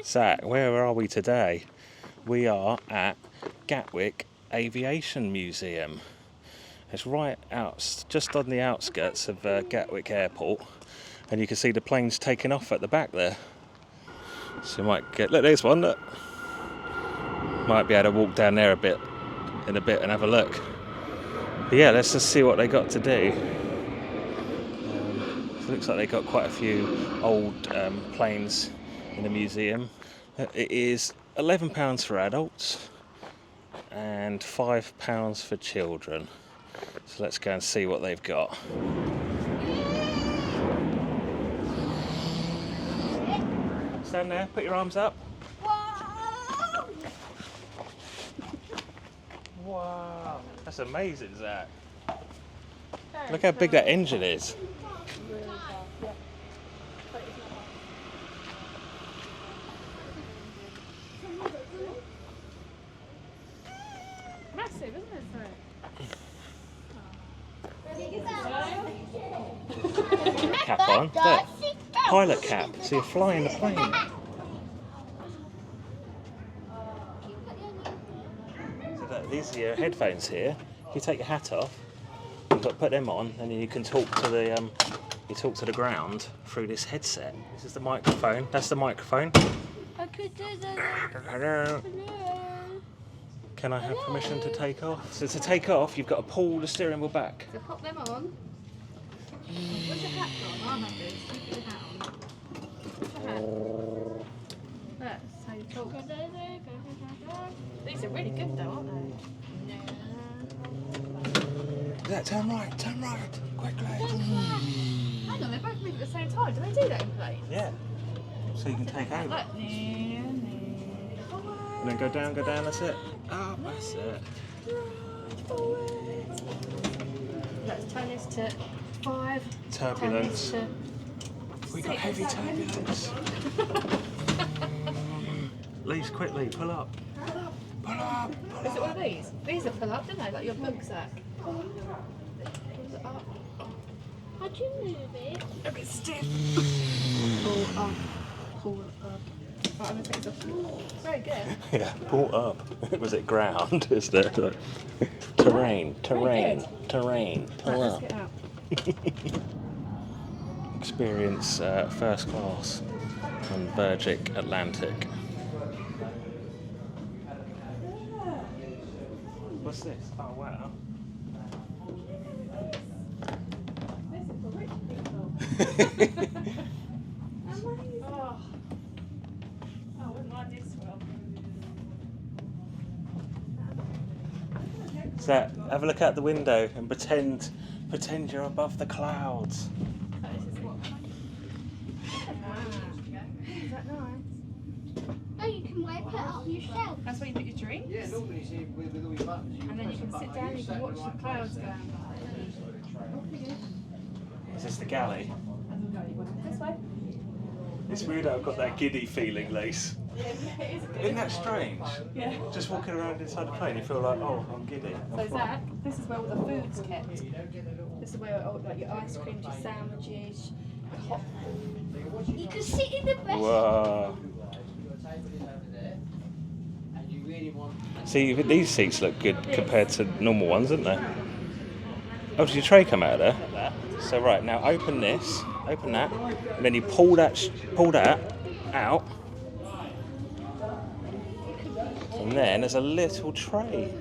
Zach, where are we today? We are at Gatwick Aviation Museum. It's right out, just on the outskirts of Gatwick Airport, and you can see the planes taking off at the back there. So you might get, look, there's one, look. Might be able to walk down there in a bit and have a look. But yeah, let's just see what they got to do. So it looks like they got quite a few old planes in the museum. It is £11 for adults and £5 for children. So let's go and see what they've got. Stand there, put your arms up. Wow, that's amazing, Zach. Look how big that engine is. Massive, isn't it? Cap on, look. Pilot cap, so you're flying the plane. So look, these are your headphones here. If you take your hat off, you've got to put them on, and then you can talk to the ground through this headset. This is the microphone. That's the microphone. I could do that. Hello. Can I have permission to take off? So to take off, you've got to pull the steering wheel back. So pop them on. What's your hat on? I'll have this. You put your hat on. What's your hat? That's how you talk. These are really good though, aren't they? Yeah, turn right, quickly. Hang on, they both move at the same time. Do they do that in planes? Yeah. So you can take over. Like, And then go down, that's it. Oh, that's it. Let's turn this to 5. Turbulence. Turn this to We got 6. heavy turbulence. Lise, quickly, pull up. Pull up. Is it one of these? These are pull up, don't they? Like your book sack. How do you move it? A bit stiff. Pull up. Pull up. Right, I'm going to take this off. Very good. Yeah, pull up. Was it ground? Is there like, terrain, pull Right, let's up. get out. Experience first class on Virgin Atlantic. What's this? Oh wow. This is for rich people. Oh. I wouldn't like this well. So have a look out the window and pretend you're above the clouds. Is that nice? No, you can wipe it up yourself. That's where you put your drinks? Yeah, normally you see with all your buttons. And then you can sit down and you can watch the clouds go. Is this the galley? This way. It's weird how I've got that giddy feeling, Lise. Yeah, it is a good Isn't that strange? Yeah. Just walking around inside the plane, you feel like, oh, I'm giddy. So Zach, this is where all the food's kept. This is where all, like your ice creams, your sandwiches, your hot food. You can sit in the best. Whoa. See, these seats look good compared to normal ones, don't they? Oh, does your tray come out of there? So right, now open this, open that, and then you pull that out. And then there's a little tray.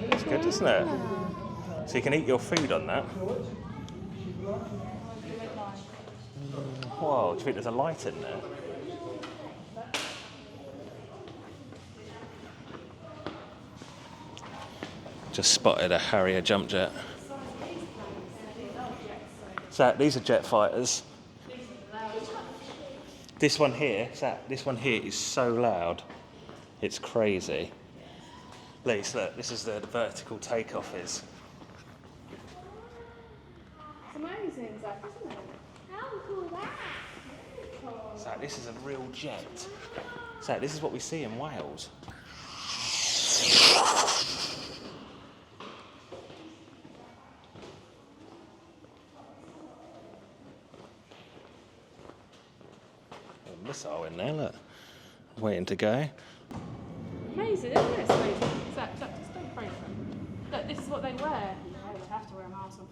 That's good, isn't it? So you can eat your food on that. Whoa, do you think there's a light in there? Just spotted a Harrier jump jet. So these are jet fighters. This one here is so loud. It's crazy. Lise, look, this is the vertical takeoff is. It's amazing, Zach, isn't it? How cool that? So this is a real jet. So this is what we see in Wales. missile in there, look. Waiting to go. Amazing, isn't it, sweetie? Zach, just don't break them. Look, this is what they wear. They would have to wear a mask on.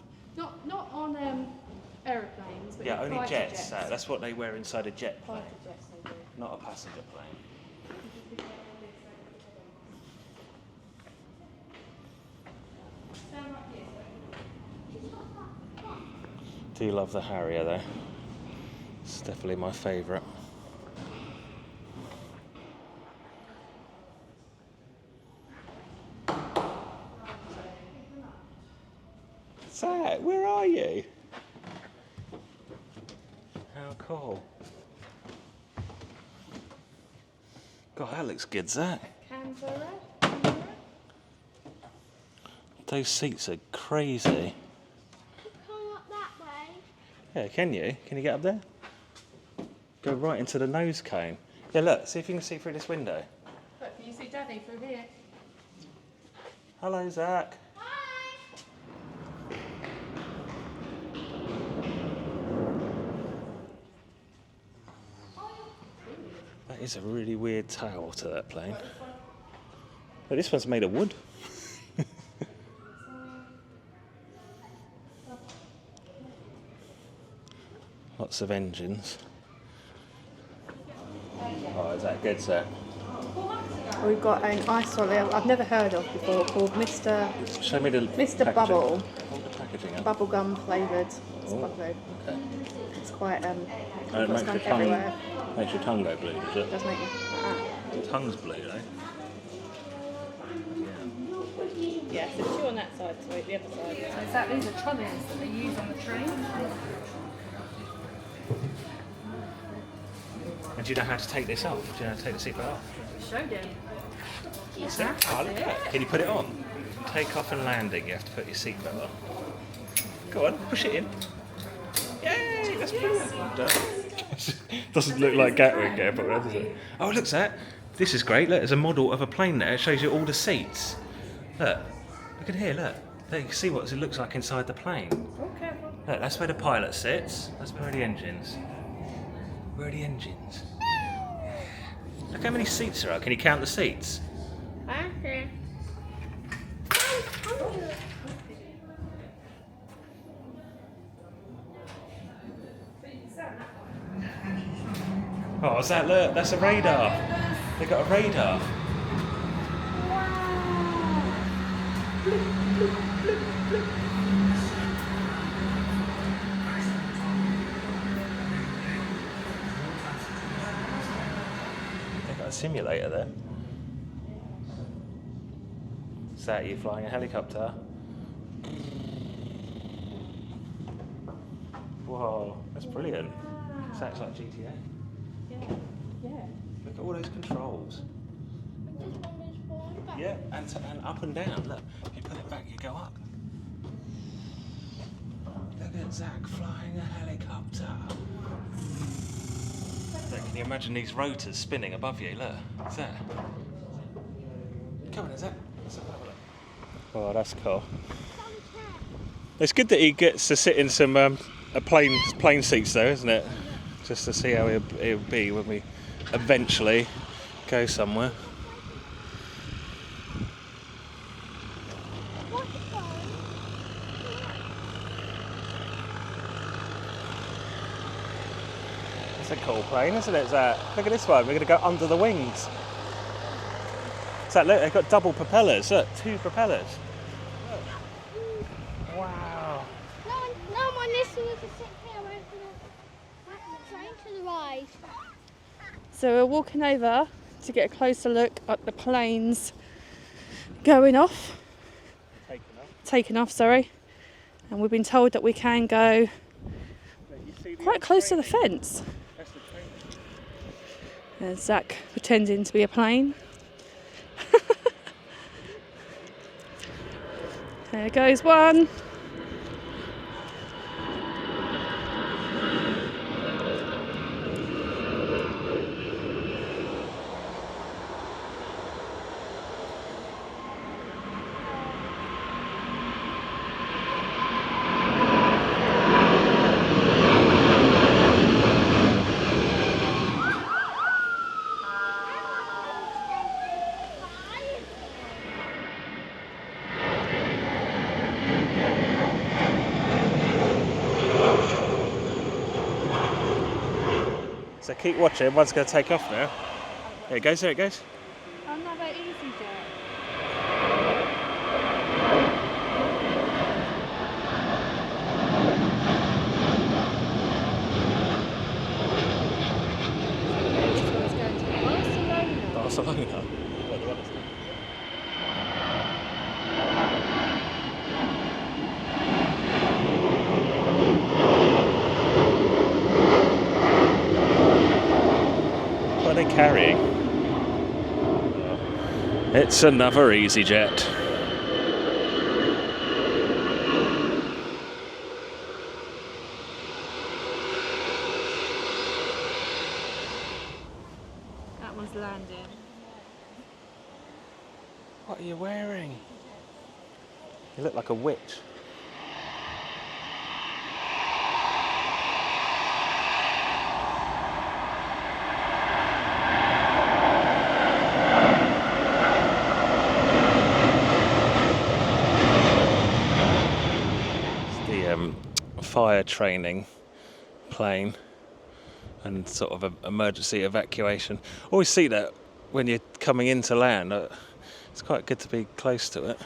Not on aeroplanes, but Yeah, in only fighter jets. That's what they wear inside a jet plane, Fighter jets they do. not a passenger plane. Stand right here. Do you love the Harrier though? It's definitely my favourite. Zach, where are you? How cool. God, that looks good, Zach. Canberra. Those seats are crazy. Come up that way. Yeah, can you? Can you get up there? Go right into the nose cone. Yeah, look, see if you can see through this window. Look, can you see Daddy through here? Hello, Zach. That is a really weird tail to that plane. But this one's made of wood. Lots of engines. Oh, is that good, sir? We've got an ice lolly I've never heard of before called Mr. Show me the Mr. packaging. Bubble. Hold the packaging up. Bubblegum flavoured. It's Oh, lovely. okay. It's quite And it got makes skunk your tongue, everywhere. makes your tongue go blue, does It it? does make you Your tongue's blue, eh? Yeah, so two on that side, so the other side. So is that these are trolleys that they use on the train? And do you know how to take this off? Do you know how to take the seatbelt off? Showed him. Is it? Oh, look at that. Can you put it on? Take off and landing, you have to put your seatbelt on. Go on, push it in. Yay, that's brilliant. Well done. Doesn't look like Gatwick Airport, does it? Oh, look, Zach. This is great. Look, there's a model of a plane there. It shows you all the seats. Look at here, look. There you can see what it looks like inside the plane. Oh, careful. Look, that's where the pilot sits. That's where are the engines. Where are the engines? Look how many seats there are. Can you count the seats? Okay. Oh, is that, look, that's a radar. They've got a radar. They've got a simulator there. Is that you flying a helicopter? Whoa, that's brilliant. Sounds like GTA. Yeah, yeah. Look at all those controls. Yeah, and up and down. Look, if you put it back, you go up. Look at Zach flying a helicopter. Look, can you imagine these rotors spinning above you? Look, is that? Come on, Zach. Let's have a look. Oh, that's cool. It's good that he gets to sit in some plane seats, though, isn't it? Just to see how it'll be when we eventually go somewhere. It's a cool plane, isn't it, Zach? Look at this one. We're going to go under the wings. Zach, look, they've got double propellers. Look, 2 propellers. Look. Wow. No one listen to sit here where the train to the right. So we're walking over to get a closer look at the planes going off. Taken off, sorry. And we've been told that we can go quite close to the fence. There's Zach pretending to be a plane. There goes one. So keep watching, one's going to take off now. There it goes, there it goes. Another EasyJet. This one's going to Barcelona. Barcelona. What are they carrying? It's another EasyJet. That one's landing. What are you wearing? You look like a witch. Fire training plane and sort of emergency evacuation. Always see that when you're coming into land. It's quite good to be close to it.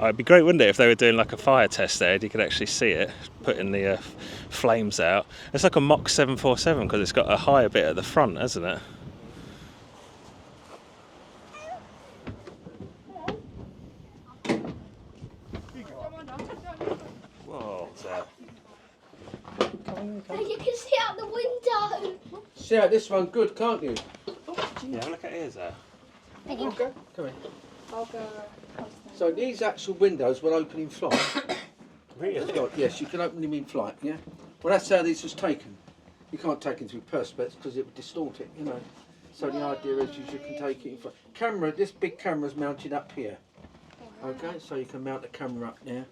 Oh, it'd be great, wouldn't it, if they were doing like a fire test there, you could actually see it, putting the flames out. It's like a Mach 747 because it's got a higher bit at the front, hasn't it? Whoa, what's that? You can see out the window. See out this one good, can't you? Yeah, look at it, there. Okay, come in. I'll go. So these actual windows will open in flight. Really? Yes, you can open them in flight, yeah? Well, that's how this was taken. You can't take it through perspex because it would distort it, you know. So the idea is you can take it in flight. Camera, this big camera's mounted up here. Okay, so you can mount the camera up there.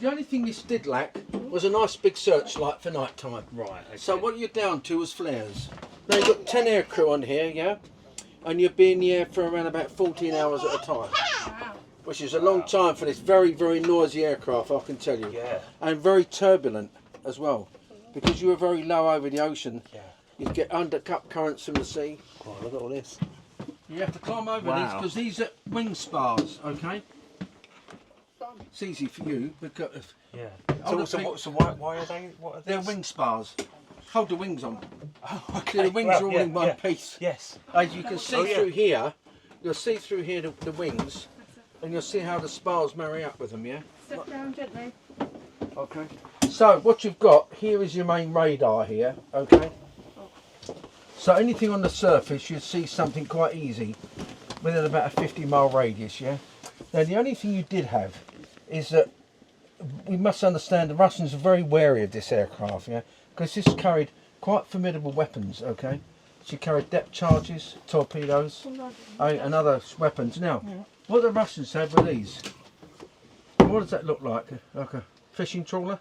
The only thing this did lack was a nice big searchlight for night time. Right, okay. So what you're down to was flares. Now you've got 10 aircrew on here, yeah? And you'll be in the air for around about 14 hours at a time. Which is a long time for this very, very noisy aircraft, I can tell you. Yeah. And very turbulent as well. Because you were very low over the ocean, you'd get undercut currents from the sea. Oh, look at all this. You have to climb over Wow. these because these are wing spars, okay? It's easy for you because Yeah. Other So thing- why are they? What are they're these? wing spars. Hold the wings on. Oh, See, okay. the wings Well, are all yeah, in one yeah. piece. Yes. As you can see Oh, yeah. through here, you'll see through here the wings, and you'll see how the spars marry up with them, yeah? Step down gently. Okay. So what you've got here is your main radar here, okay? So anything on the surface you'll see something quite easy within about a 50-mile radius, yeah? Now the only thing you did have is that we must understand the Russians are very wary of this aircraft, yeah? Because this carried quite formidable weapons, okay? She carried depth charges, torpedoes, and other weapons. Now, what the Russians had were these. What does that look like? Like a fishing trawler?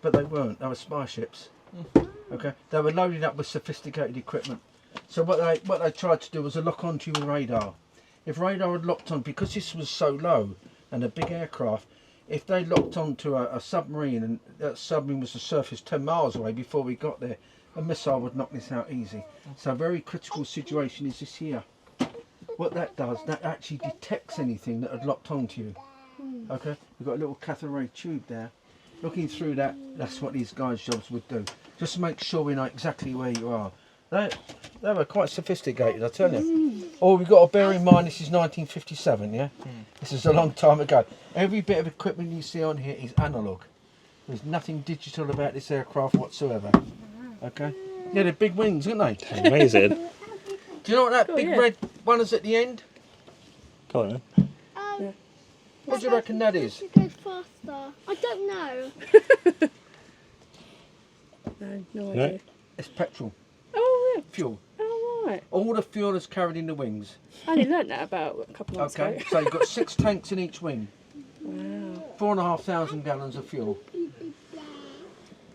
But they weren't. They were spy ships. Okay, they were loaded up with sophisticated equipment. So what they tried to do was to lock onto you with radar. If radar had locked on, because this was so low and a big aircraft, if they locked onto a submarine and that submarine was to surface 10 miles away before we got there, a missile would knock this out easy. So a very critical situation is this here. What that does, that actually detects anything that had locked onto you. Okay, we've got a little cathode ray tube there. Looking through that, that's what these guys' jobs would do. Just to make sure we know exactly where you are. They were quite sophisticated, I tell you. All we've got to bear in mind, this is 1957, yeah? This is a long time ago. Every bit of equipment you see on here is analogue. There's nothing digital about this aircraft whatsoever. Okay? Yeah, they're big wings, aren't they? Amazing. Do you know what that big red one is at the end? Go on then. What do you reckon that is? It goes faster. I don't know. No No. idea. It's petrol. Oh, yeah. Fuel. Oh, right. All the fuel is carried in the wings. I only learnt that about a couple months Okay, ago. so you've got 6 tanks in each wing. Wow. 4,500 gallons of fuel.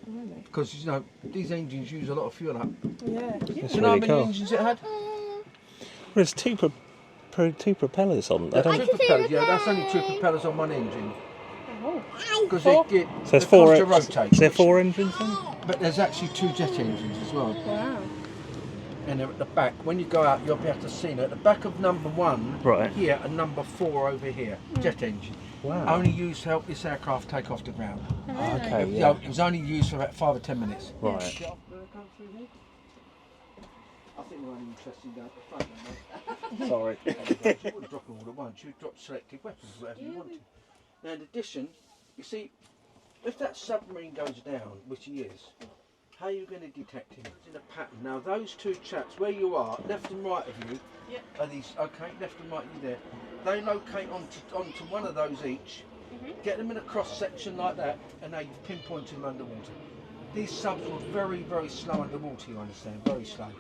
Blimey. Because, you know, these engines use a lot of fuel up. Yeah. Do That's you know how really many cool. engines it had? Well, there's two two propellers on. I Two don't. propellers, yeah, that's only two propellers on one engine. Oh. Because Four. they get So there's they four. come to rotate. Is there 4 engines then? But there's actually 2 jet engines as well. Wow. And they're at the back. When you go out, you'll be able to see them. At the back of number 1 Right. here and number 4 over here. Jet engine. Wow. Only used to help this aircraft take off the ground. Okay. You Yeah. know, it was only used for about 5 or 10 minutes. Right. I think we're only interested down at the front. Sorry. You wouldn't drop them all at once. You'd drop selective weapons, whatever you wanted. Now, in addition, you see, if that submarine goes down, which he is, how are you going to detect him? It's in a pattern. Now, those 2 chaps, where you are, left and right of you, are these, okay, left and right you there, they locate onto one of those each, get them in a cross section like that, and now you pinpoint them underwater. These subs were very, very slow underwater, you understand, very slow.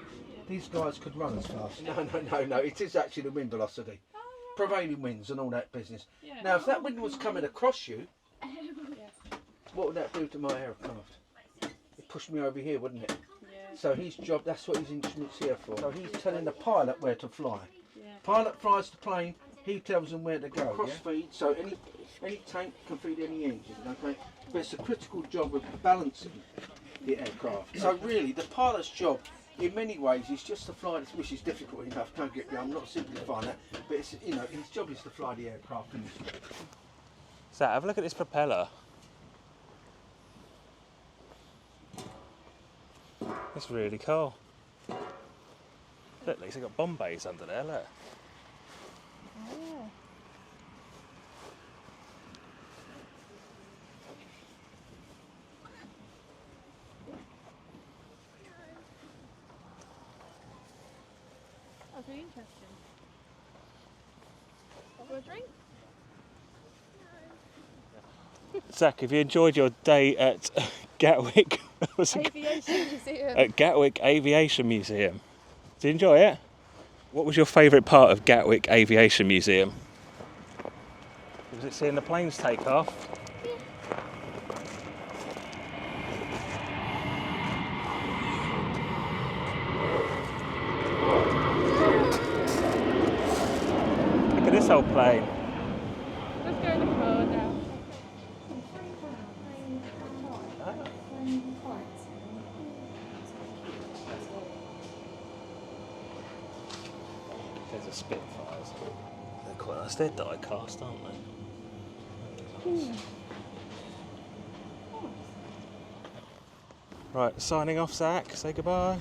These guys could run as fast. No, it is actually the wind velocity. Prevailing winds and all that business. Yeah. Now, if that wind was coming across you, what would that do to my aircraft? It pushed me over here, wouldn't it? Yeah. So his job, that's what his instrument's here for. So he's telling the pilot where to fly. Yeah. Pilot flies the plane, he tells them where to go. Cross feed, so any tank can feed any engine, okay? But it's a critical job of balancing the aircraft. So really, the pilot's job, in many ways, is just to fly this, which is difficult enough, don't get me, I'm not simplifying that, but it's, you know, his job is to fly the aircraft. So have a look at this propeller. It's really cool. Look, at least they've got bomb bays under there, look. Oh. That's really interesting. Want a drink? Zach, have you enjoyed your day at Gatwick? Aviation Museum. At Gatwick Aviation Museum? Did you enjoy it? What was your favourite part of Gatwick Aviation Museum? Was it seeing the planes take off? Look at this old plane. Let's go in the car now. There's a Spitfires. They're quite nice. They're die cast, aren't they? Right, signing off, Zach. Say goodbye.